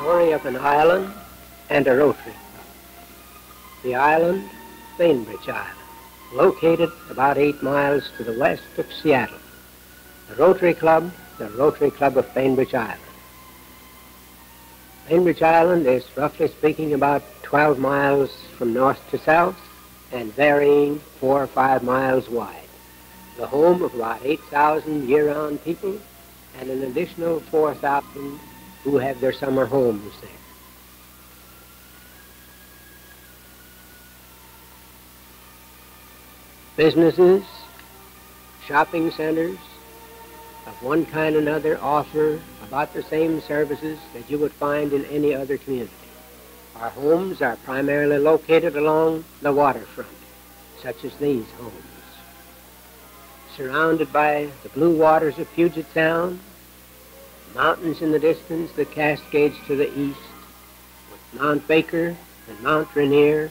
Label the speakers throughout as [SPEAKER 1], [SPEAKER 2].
[SPEAKER 1] story of an island and a Rotary Club. The island, Bainbridge Island, located about 8 miles to the west of Seattle. The Rotary Club of Bainbridge Island. Bainbridge Island is, roughly speaking, about 12 miles from north to south and varying 4 or 5 miles wide. The home of about 8,000 year-round people and an additional 4,000 who have their summer homes there. Businesses, shopping centers of one kind or another offer about the same services that you would find in any other community. Our homes are primarily located along the waterfront, such as these homes. Surrounded by the blue waters of Puget Sound, mountains in the distance that cascades to the east, with Mount Baker and Mount Rainier.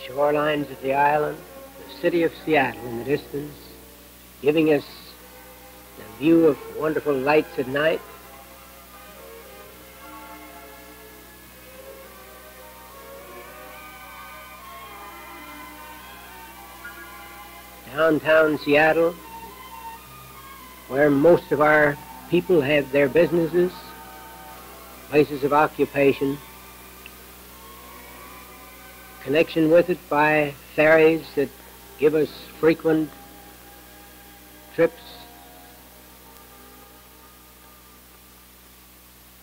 [SPEAKER 1] Shorelines of the island, the city of Seattle in the distance, giving us the view of wonderful lights at night. Downtown Seattle, where most of our people have their businesses, places of occupation, connection with it by ferries that give us frequent trips,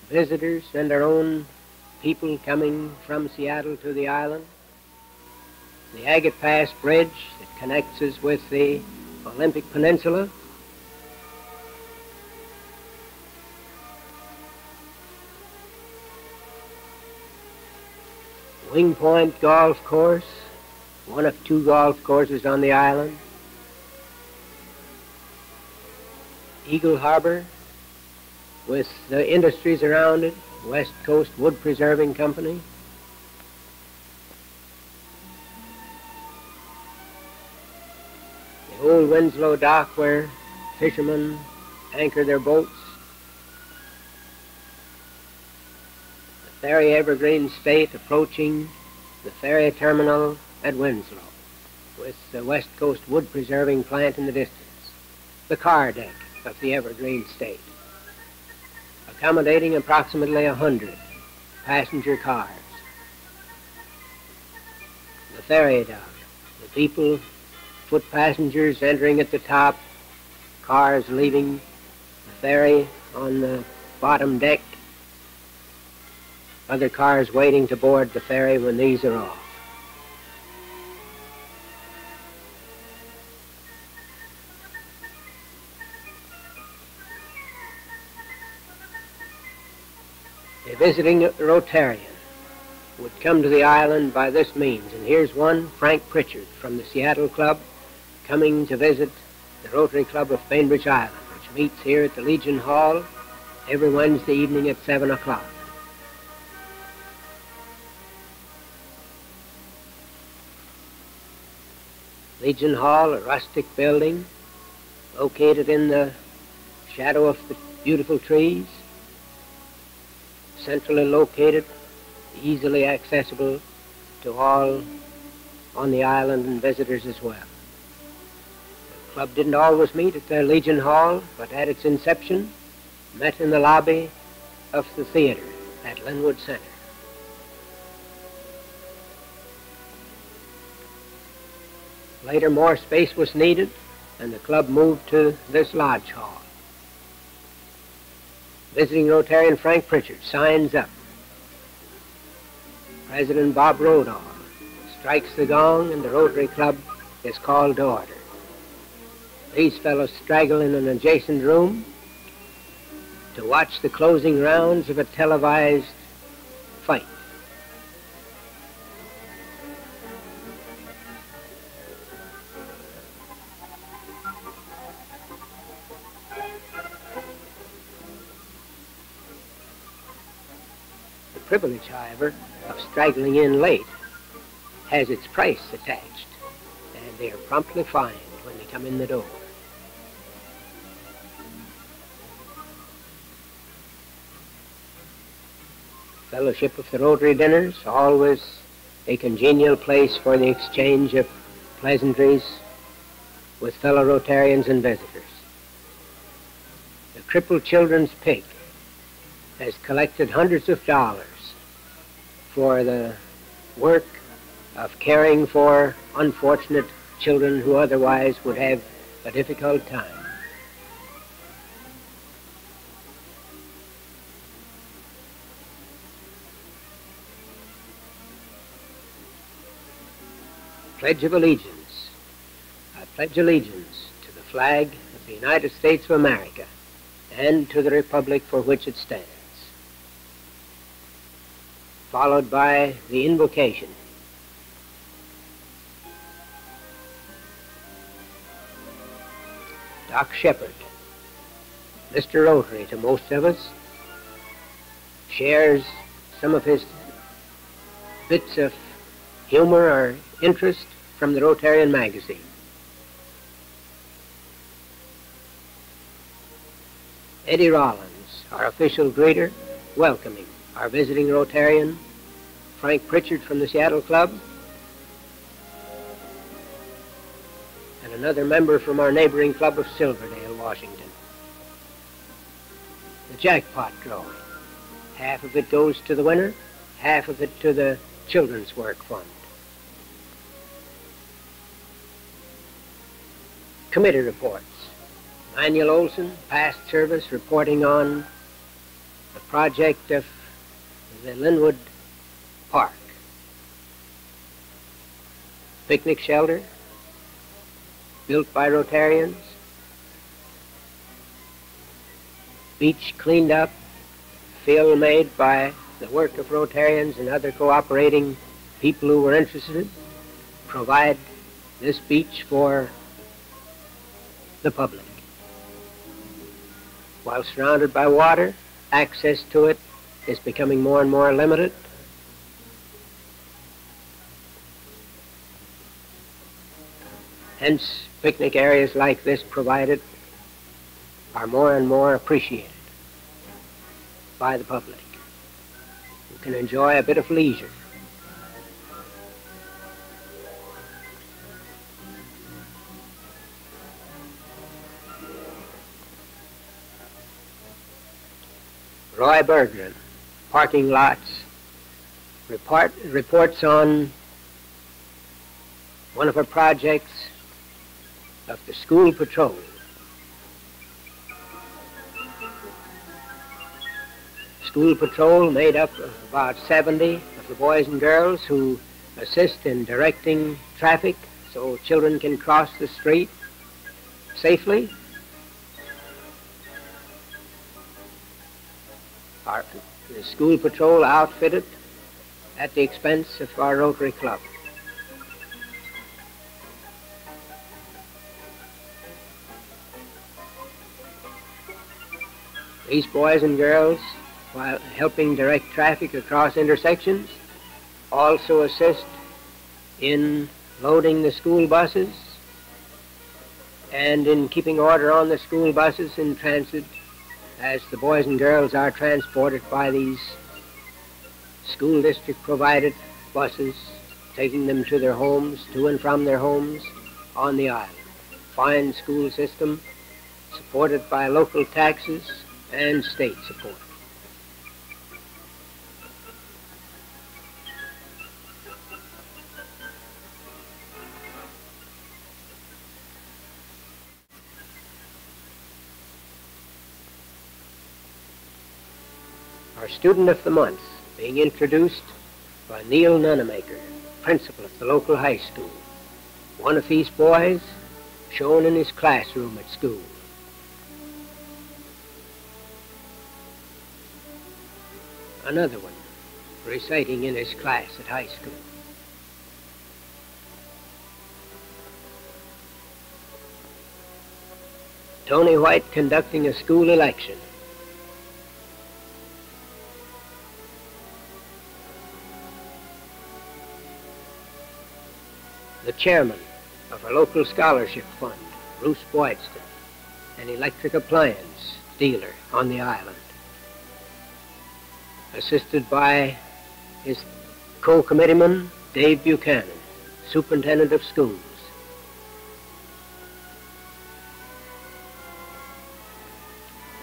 [SPEAKER 1] visitors and our own people coming from Seattle to the island. The Agate Pass Bridge that connects us with the Olympic Peninsula. Wing Point Golf Course, one of 2 golf courses on the island. Eagle Harbor, with the industries around it, West Coast Wood Preserving Company. The old Winslow dock where fishermen anchor their boats. The ferry Evergreen State approaching the ferry terminal at Winslow, with the West Coast Wood Preserving Plant in the distance. The car deck of the Evergreen State, accommodating approximately 100 passenger cars. The ferry dock, the people, foot passengers entering at the top, cars leaving the ferry on the bottom deck, other cars waiting to board the ferry when these are off. A visiting Rotarian would come to the island by this means, and here's one, Frank Pritchard from the Seattle Club, coming to visit the Rotary Club of Bainbridge Island, which meets here at the Legion Hall every Wednesday evening at 7 o'clock. Legion Hall, a rustic building located in the shadow of the beautiful trees, centrally located, easily accessible to all on the island and visitors as well. The club didn't always meet at the Legion Hall, but at its inception met in the lobby of the theater at Linwood Center. Later, more space was needed, and the club moved to this lodge hall. Visiting Rotarian Frank Pritchard signs up. President Bob Rodall strikes the gong, and the Rotary Club is called to order. These fellows straggle in an adjacent room to watch the closing rounds of a televised fight. The privilege, however, of straggling in late has its price attached, and they are promptly fined when they come in the door. Fellowship of the Rotary dinners, always a congenial place for the exchange of pleasantries with fellow Rotarians and visitors. The Crippled Children's Pig has collected hundreds of dollars for the work of caring for unfortunate children who otherwise would have a difficult time. Pledge of Allegiance. I pledge allegiance to the flag of the United States of America and to the republic for which it stands. Followed by the invocation. Doc Shepard, Mr. Rotary to most of us, shares some of his bits of humor or interest from the Rotarian magazine. Eddie Rollins, our official greeter, welcoming our visiting Rotarian, Frank Pritchard from the Seattle Club, and another member from our neighboring club of Silverdale, Washington. The jackpot drawing. Half of it goes to the winner, half of it to the Children's Work Fund. Committee reports. Manuel Olson, past service, reporting on the project of the Linwood Park. Picnic shelter, built by Rotarians. Beach cleaned up, field made by the work of Rotarians and other cooperating people who were interested. Provide this beach for the public. While surrounded by water, access to it is becoming more and more limited. Hence, picnic areas like this provided are more and more appreciated by the public, who can enjoy a bit of leisure. Roy Berggren, parking lots, reports on one of our projects of the school patrol. School patrol made up of about 70 of the boys and girls who assist in directing traffic so children can cross the street safely. The school patrol outfitted at the expense of our Rotary Club. These boys and girls, while helping direct traffic across intersections, also assist in loading the school buses and in keeping order on the school buses in transit as the boys and girls are transported by these school district provided buses, taking them to their homes, to and from their homes on the island. Fine school system supported by local taxes and state support. Our student of the month being introduced by Neil Nunemaker, principal of the local high school. One of these boys shown in his classroom at school. Another one reciting in his class at high school. Tony White conducting a school election. the chairman of a local scholarship fund, Bruce Boydston, an electric appliance dealer on the island, assisted by his co-committeeman, Dave Buchanan, superintendent of schools.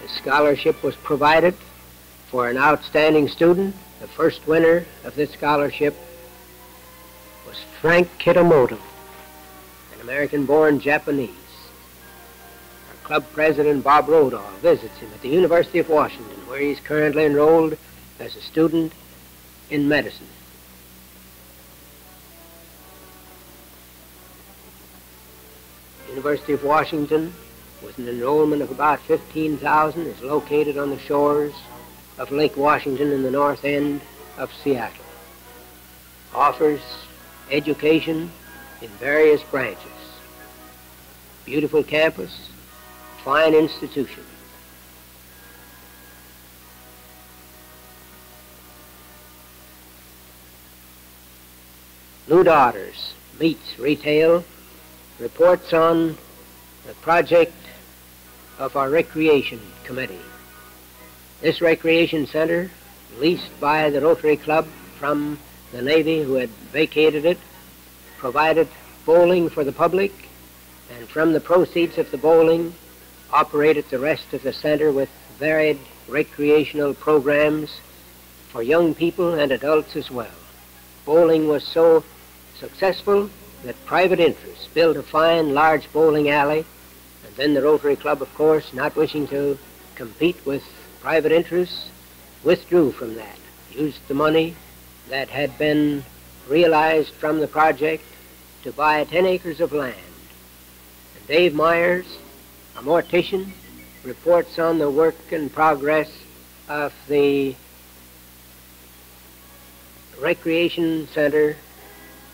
[SPEAKER 1] A scholarship was provided for an outstanding student. The first winner of this scholarship was Frank Kitamoto, an American-born Japanese. Our club president, Bob Rodahl, visits him at the University of Washington, where he's currently enrolled as a student in medicine. University of Washington, with an enrollment of about 15,000, is located on the shores of Lake Washington in the north end of Seattle. Offers education in various branches. Beautiful campus, fine institution. New Daughters meets retail, reports on the project of our recreation committee. This recreation center, leased by the Rotary Club from the Navy, who had vacated it, provided bowling for the public, and from the proceeds of the bowling, operated the rest of the center with varied recreational programs for young people and adults as well. Bowling was so successful that private interests built a fine, large bowling alley, and then the Rotary Club, of course, not wishing to compete with private interests, withdrew from that, used the money that had been realized from the project to buy 10 acres of land. And Dave Myers, a mortician, reports on the work and progress of the recreation center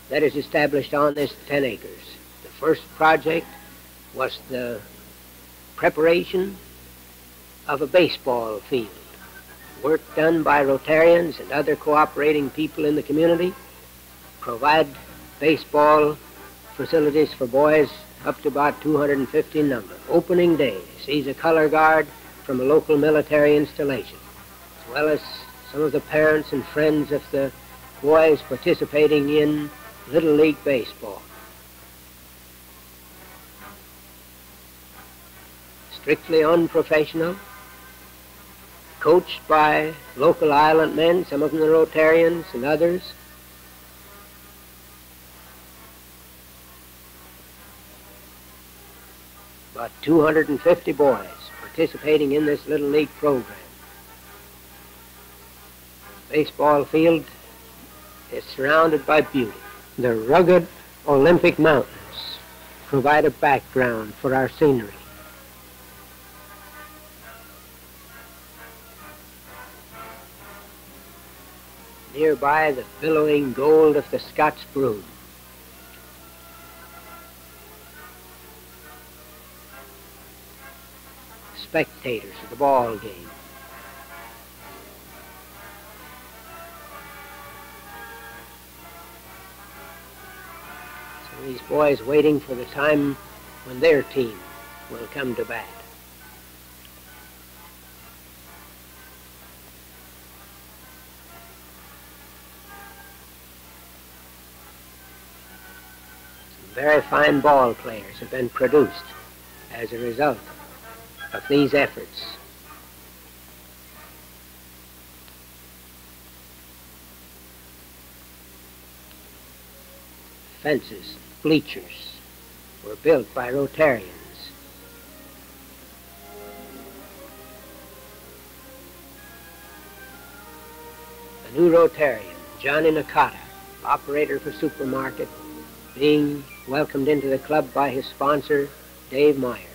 [SPEAKER 1] that is established on this 10 acres. The first project was the preparation of a baseball field. Work done by Rotarians and other cooperating people in the community provide baseball facilities for boys up to about 250 in number. Opening day sees a color guard from a local military installation, as well as some of the parents and friends of the boys participating in Little League Baseball. Strictly unprofessional, coached by local island men, some of them the Rotarians and others. About 250 boys participating in this Little League program. Baseball field is surrounded by beauty. The rugged Olympic Mountains provide a background for our scenery. Nearby, the billowing gold of the Scots broom. Spectators at the ball game. So these boys waiting for the time when their team will come to bat. Very fine ball players have been produced as a result of these efforts. Fences, bleachers were built by Rotarians. A new Rotarian, Johnny Nakata, operator for supermarket, being welcomed into the club by his sponsor, Dave Myers.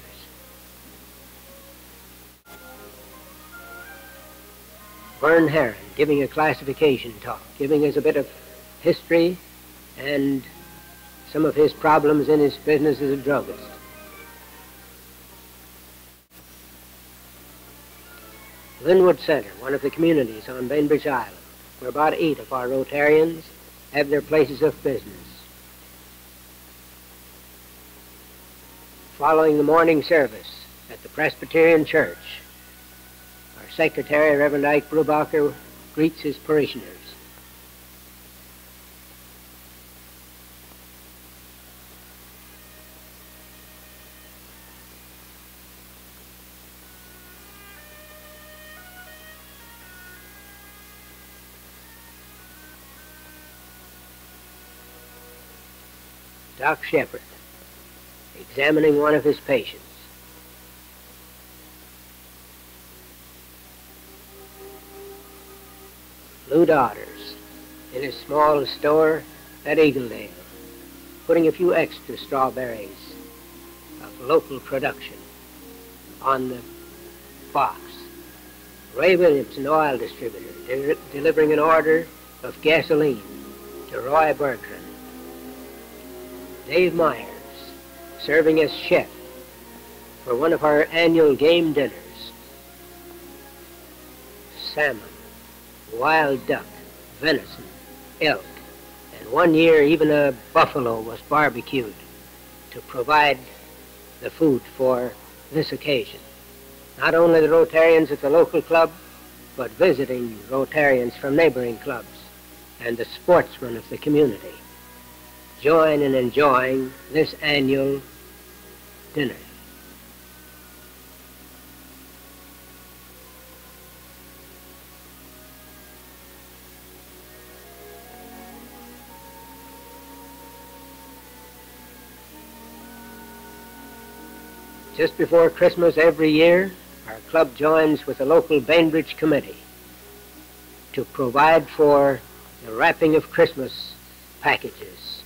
[SPEAKER 1] Vern Herron giving a classification talk, giving us a bit of history and some of his problems in his business as a druggist. Linwood Center, one of the communities on Bainbridge Island, where about 8 of our Rotarians have their places of business. Following the morning service at the Presbyterian Church, our secretary, Reverend Ike Brubacher, greets his parishioners. Doc Shepard, examining one of his patients. Lou Daughters, in his small store at Eagledale, putting a few extra strawberries of local production on the box. Ray Williams, an oil distributor, delivering an order of gasoline to Roy Bertrand. Dave Myers, serving as chef for one of our annual game dinners. Salmon, wild duck, venison, elk, and one year even a buffalo was barbecued to provide the food for this occasion. Not only the Rotarians at the local club, but visiting Rotarians from neighboring clubs and the sportsmen of the community join in enjoying this annual dinner. Just before Christmas every year, our club joins with the local Bainbridge committee to provide for the wrapping of Christmas packages,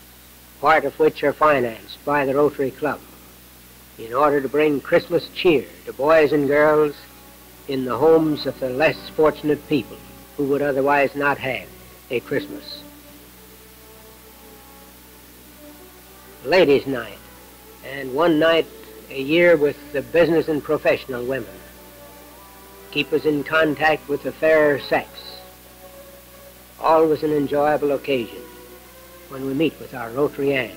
[SPEAKER 1] part of which are financed by the Rotary Club, in order to bring Christmas cheer to boys and girls in the homes of the less fortunate people who would otherwise not have a Christmas. Ladies' night, and one night a year with the business and professional women, keep us in contact with the fairer sex. Always an enjoyable occasion when we meet with our Rotarians.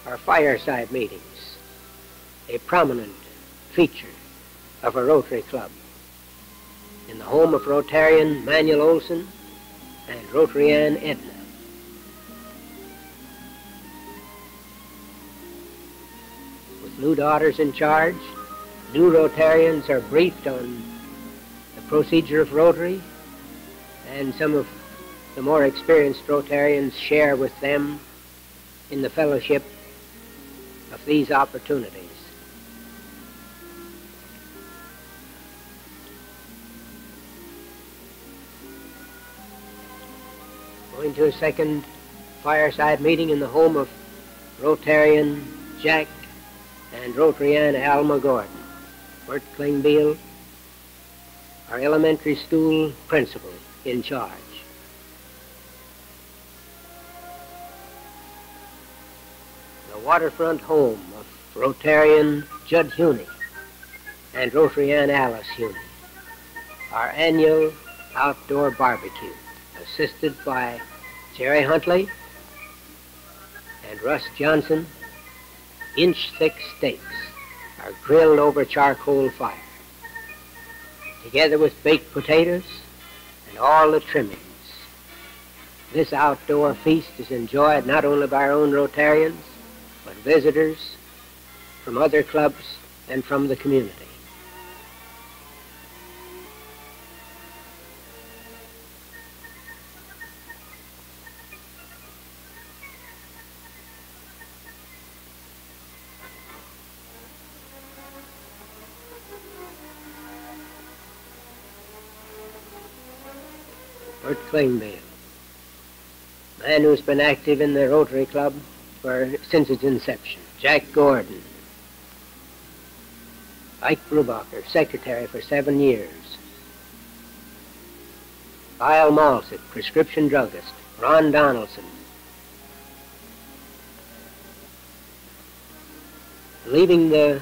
[SPEAKER 1] Our fireside meetings, a prominent feature of a Rotary Club, in the home of Rotarian Manuel Olson and Rotarian Edna. With Lou Daughters in charge, new Rotarians are briefed on the procedure of Rotary, and some of the more experienced Rotarians share with them in the fellowship of these opportunities. Going to a second fireside meeting in the home of Rotarian Jack and Rotarian Alma Gordon. Bert Klingbeil, our elementary school principal, in charge. The waterfront home of Rotarian Judd Huney and Rotarian Alice Huney. Our annual outdoor barbecue, assisted by Jerry Huntley and Russ Johnson. Inch-thick steaks are grilled over charcoal fire, together with baked potatoes and all the trimmings. This outdoor feast is enjoyed not only by our own Rotarians, but visitors from other clubs and from the community. Bert Klingbeil, man who's been active in the Rotary Club since its inception. Jack Gordon, Ike Brubacher, secretary for 7 years. Lyle Malsett, prescription druggist. Ron Donaldson, Leaving the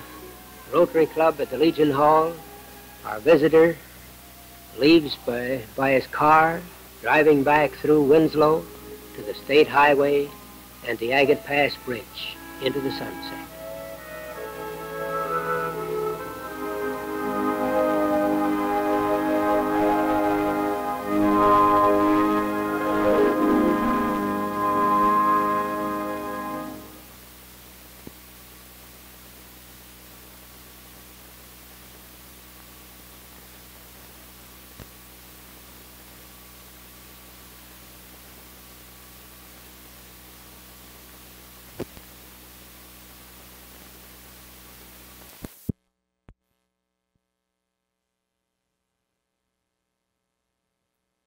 [SPEAKER 1] Rotary Club at the Legion Hall, our visitor leaves by his car, driving back through Winslow to the State Highway and the Agate Pass Bridge into the sunset.